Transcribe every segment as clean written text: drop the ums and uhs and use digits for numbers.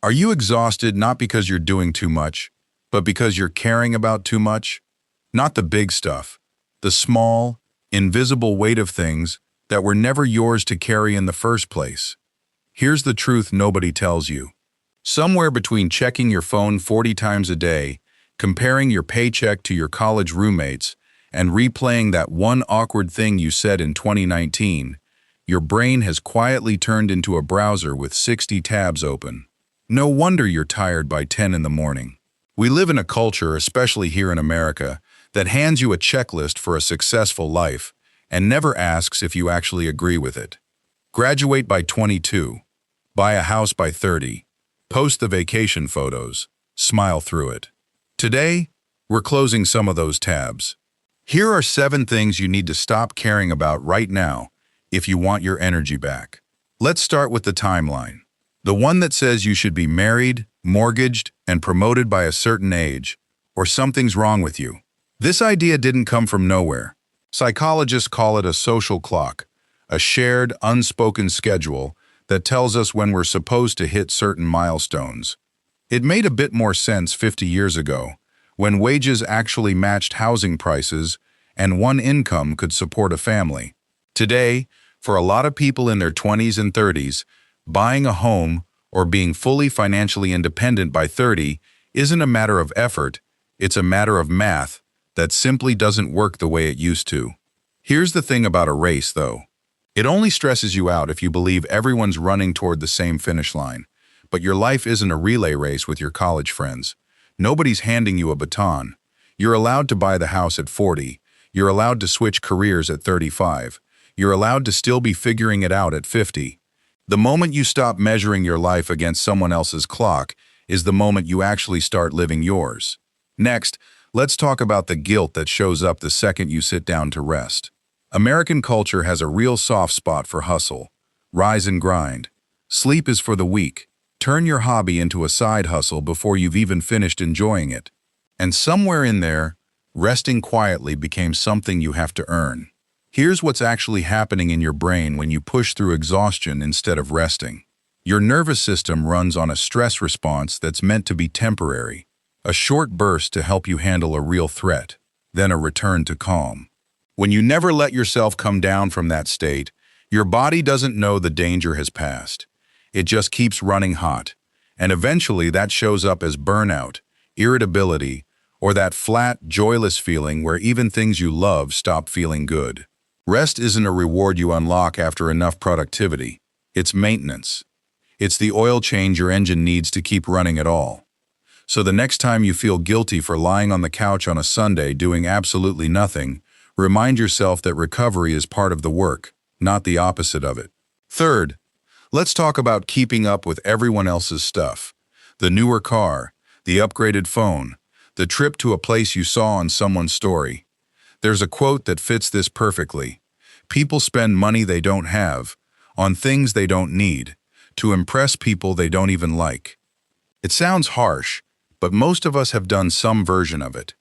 Are you exhausted not because you're doing too much, but because you're caring about too much? Not the big stuff, the small, invisible weight of things that were never yours to carry in the first place. Here's the truth nobody tells you. Somewhere between checking your phone 40 times a day, comparing your paycheck to your college roommates, and replaying that one awkward thing you said in 2019, your brain has quietly turned into a browser with 60 tabs open. No wonder you're tired by 10 in the morning. We live in a culture, especially here in America, that hands you a checklist for a successful life and never asks if you actually agree with it. Graduate by 22. Buy a house by 30. Post the vacation photos. Smile through it. Today, we're closing some of those tabs. Here are 7 things you need to stop caring about right now if you want your energy back. Let's start with the timeline. The one that says you should be married, mortgaged, and promoted by a certain age, or something's wrong with you. This idea didn't come from nowhere. Psychologists call it a social clock, a shared, unspoken schedule that tells us when we're supposed to hit certain milestones. It made a bit more sense 50 years ago, when wages actually matched housing prices and one income could support a family. Today, for a lot of people in their 20s and 30s, buying a home or being fully financially independent by 30 isn't a matter of effort, it's a matter of math that simply doesn't work the way it used to. Here's the thing about a race, though. It only stresses you out if you believe everyone's running toward the same finish line. But your life isn't a relay race with your college friends. Nobody's handing you a baton. You're allowed to buy the house at 40. You're allowed to switch careers at 35. You're allowed to still be figuring it out at 50. The moment you stop measuring your life against someone else's clock is the moment you actually start living yours. Next, let's talk about the guilt that shows up the second you sit down to rest. American culture has a real soft spot for hustle. Rise and grind. Sleep is for the weak. Turn your hobby into a side hustle before you've even finished enjoying it. And somewhere in there, resting quietly became something you have to earn. Here's what's actually happening in your brain when you push through exhaustion instead of resting. Your nervous system runs on a stress response that's meant to be temporary, a short burst to help you handle a real threat, then a return to calm. When you never let yourself come down from that state, your body doesn't know the danger has passed. It just keeps running hot, and eventually that shows up as burnout, irritability, or that flat, joyless feeling where even things you love stop feeling good. Rest isn't a reward you unlock after enough productivity. It's maintenance. It's the oil change your engine needs to keep running at all. So the next time you feel guilty for lying on the couch on a Sunday doing absolutely nothing, remind yourself that recovery is part of the work, not the opposite of it. Third, let's talk about keeping up with everyone else's stuff. The newer car, the upgraded phone, the trip to a place you saw on someone's story. There's a quote that fits this perfectly. People spend money they don't have, on things they don't need, to impress people they don't even like. It sounds harsh, but most of us have done some version of it.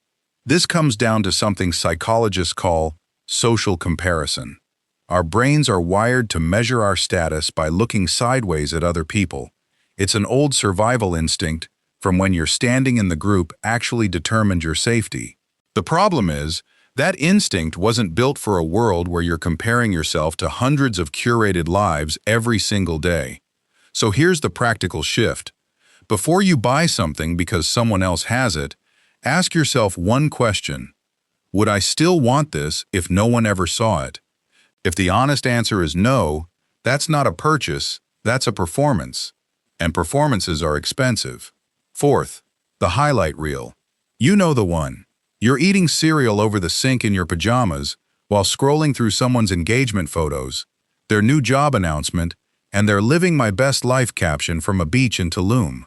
This comes down to something psychologists call social comparison. Our brains are wired to measure our status by looking sideways at other people. It's an old survival instinct from when your standing in the group actually determined your safety. The problem is, that instinct wasn't built for a world where you're comparing yourself to hundreds of curated lives every single day. So here's the practical shift. Before you buy something because someone else has it, ask yourself one question. Would I still want this if no one ever saw it? If the honest answer is no, that's not a purchase, that's a performance. And performances are expensive. Fourth, the highlight reel. You know the one. You're eating cereal over the sink in your pajamas while scrolling through someone's engagement photos, their new job announcement, and their living my best life caption from a beach in Tulum.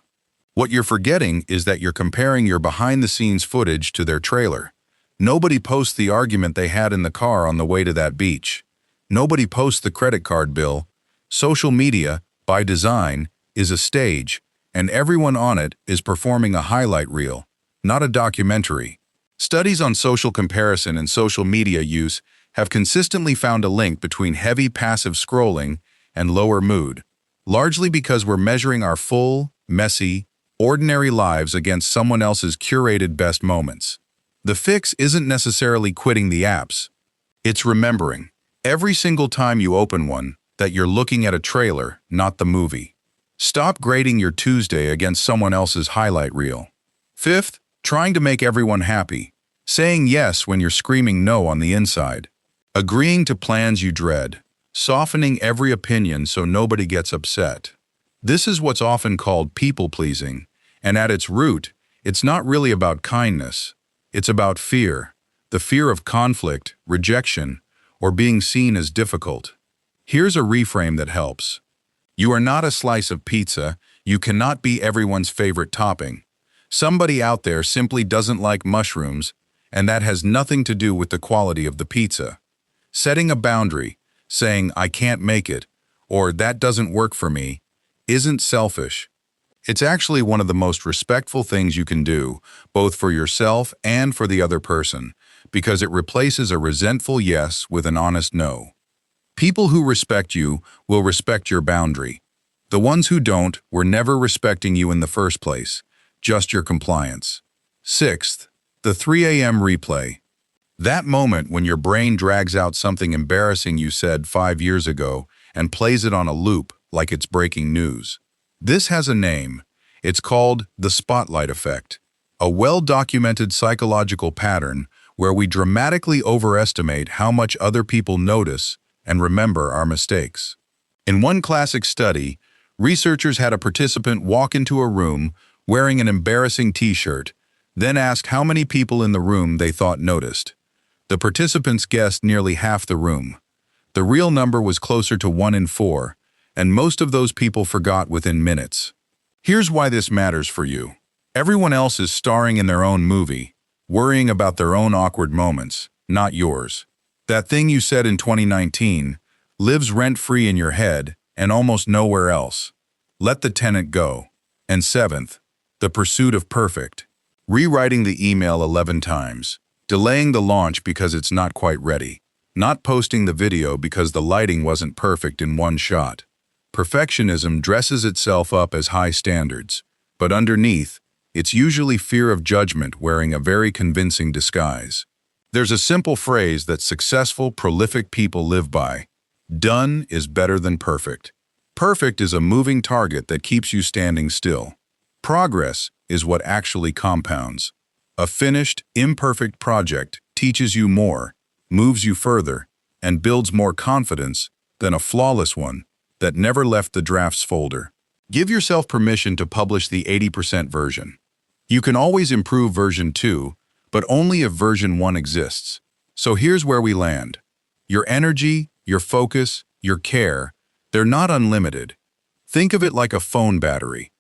What you're forgetting is that you're comparing your behind-the-scenes footage to their trailer. Nobody posts the argument they had in the car on the way to that beach. Nobody posts the credit card bill. Social media, by design, is a stage, and everyone on it is performing a highlight reel, not a documentary. Studies on social comparison and social media use have consistently found a link between heavy passive scrolling and lower mood, largely because we're measuring our full, messy, ordinary lives against someone else's curated best moments. The fix isn't necessarily quitting the apps. It's remembering, every single time you open one, that you're looking at a trailer, not the movie. Stop grading your Tuesday against someone else's highlight reel. Fifth, trying to make everyone happy. Saying yes when you're screaming no on the inside. Agreeing to plans you dread. Softening every opinion so nobody gets upset. This is what's often called people-pleasing, and at its root, it's not really about kindness. It's about fear. The fear of conflict, rejection, or being seen as difficult. Here's a reframe that helps. You are not a slice of pizza. You cannot be everyone's favorite topping. Somebody out there simply doesn't like mushrooms, and that has nothing to do with the quality of the pizza. Setting a boundary, saying, "I can't make it," or "that doesn't work for me," isn't selfish. It's actually one of the most respectful things you can do, both for yourself and for the other person, because it replaces a resentful yes with an honest no. People who respect you will respect your boundary. The ones who don't were never respecting you in the first place, just your compliance. Sixth, the 3 a.m. replay. That moment when your brain drags out something embarrassing you said 5 years ago and plays it on a loop like it's breaking news. This has a name. It's called the spotlight effect, a well-documented psychological pattern where we dramatically overestimate how much other people notice and remember our mistakes. In one classic study, researchers had a participant walk into a room wearing an embarrassing t-shirt, then ask how many people in the room they thought noticed. The participants guessed nearly half the room. The real number was closer to 1 in 4, and most of those people forgot within minutes. Here's why this matters for you. Everyone else is starring in their own movie, worrying about their own awkward moments, not yours. That thing you said in 2019 lives rent-free in your head and almost nowhere else. Let the tenant go. And seventh, the pursuit of perfect. Rewriting the email 11 times. Delaying the launch because it's not quite ready. Not posting the video because the lighting wasn't perfect in one shot. Perfectionism dresses itself up as high standards, but underneath, it's usually fear of judgment wearing a very convincing disguise. There's a simple phrase that successful, prolific people live by. Done is better than perfect. Perfect is a moving target that keeps you standing still. Progress is what actually compounds. A finished, imperfect project teaches you more, moves you further, and builds more confidence than a flawless one that never left the drafts folder. Give yourself permission to publish the 80% version. You can always improve version 2, but only if version 1 exists. So here's where we land. Your energy, your focus, your care, they're not unlimited. Think of it like a phone battery.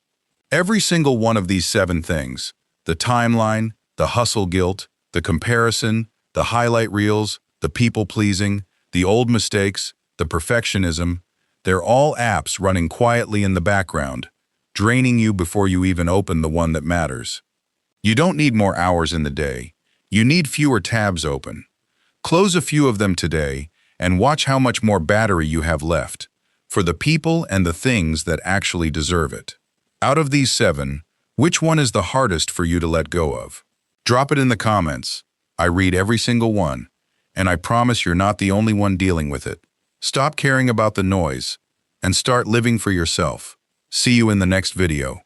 Every single one of these 7 things, the timeline, the hustle guilt, the comparison, the highlight reels, the people-pleasing, the old mistakes, the perfectionism, they're all apps running quietly in the background, draining you before you even open the one that matters. You don't need more hours in the day. You need fewer tabs open. Close a few of them today and watch how much more battery you have left for the people and the things that actually deserve it. Out of these 7, which one is the hardest for you to let go of? Drop it in the comments. I read every single one, and I promise you're not the only one dealing with it. Stop caring about the noise and start living for yourself. See you in the next video.